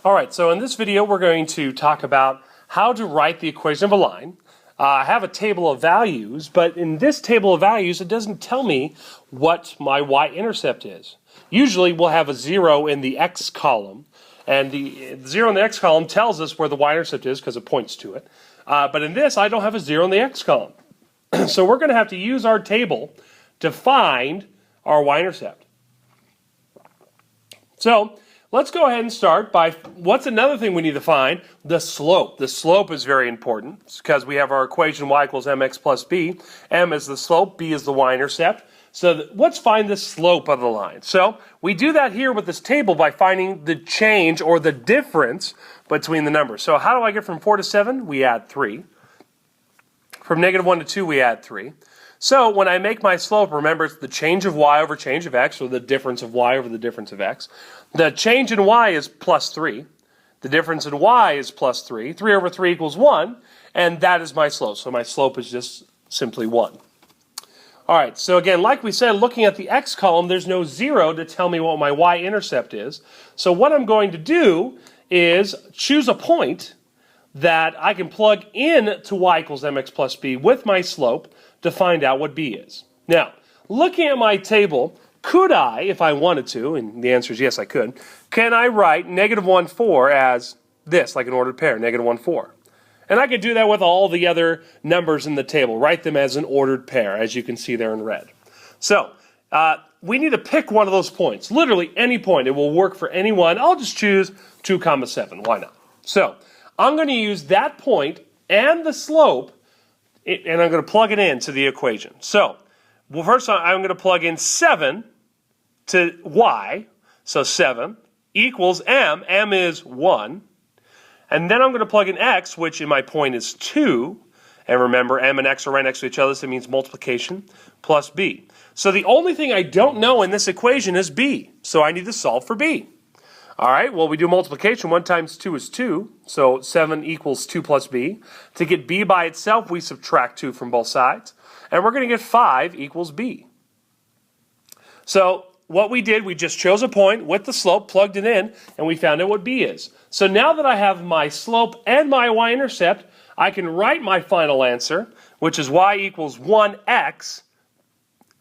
All right, so in this video we're going to talk about how to write the equation of a line. I have a table of values, but in this table of values it doesn't tell me what my y-intercept is. Usually we'll have a 0 in the x column, and the 0 in the x column tells us where the y-intercept is because it points to it. But in this I don't have a 0 in the x column. So we're going to have to use our table to find our y-intercept. So let's go ahead and start by what's another thing we need to find? The slope. The slope is very important because we have our equation y equals mx plus b. M is the slope, b is the y-intercept. So let's find the slope of the line. So we do that here with this table by finding the change or the difference between the numbers. So how do I get from 4 to 7? We add 3. From -1 to 2, we add 3. So when I make my slope, remember it's the change of y over change of x, or the difference of y over the difference of x. The change in y is plus 3. The difference in y is plus 3. 3 over 3 equals 1, and that is my slope. So my slope is just simply 1. All right, so again, like we said, looking at the x column, there's no 0 to tell me what my y-intercept is. So what I'm going to do is choose a point that I can plug in to y equals mx plus b with my slope to find out what b is. Now, looking at my table, could I, if I wanted to, and the answer is yes, I could, can I write -1, 4 as this, like an ordered pair, -1, 4? And I could do that with all the other numbers in the table, write them as an ordered pair, as you can see there in red. So, we need to pick one of those points, literally any point. It will work for any one. I'll just choose 2, 7, why not? So, I'm going to use that point and the slope, and I'm going to plug it into the equation. So, well, first I'm going to plug in 7 to y, so 7 equals m. M is 1. And then I'm going to plug in x, which in my point is 2. And remember, m and x are right next to each other, so it means multiplication, plus b. So the only thing I don't know in this equation is b. So I need to solve for b. All right, well, we do multiplication. 1 times 2 is 2, so 7 equals 2 plus b. To get b by itself, we subtract 2 from both sides. And we're going to get 5 equals b. So what we did, we just chose a point with the slope, plugged it in, and we found out what b is. So now that I have my slope and my y-intercept, I can write my final answer, which is y equals 1x.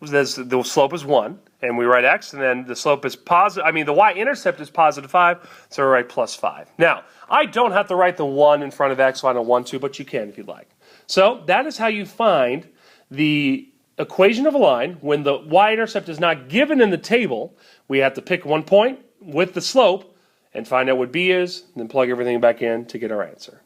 The slope is 1. And we write x, and then the slope is positive. The y-intercept is positive 5, so we write plus 5. Now, I don't have to write the 1 in front of x, so I don't want to, but you can if you'd like. So that is how you find the equation of a line. When the y-intercept is not given in the table, we have to pick one point with the slope and find out what b is, and then plug everything back in to get our answer.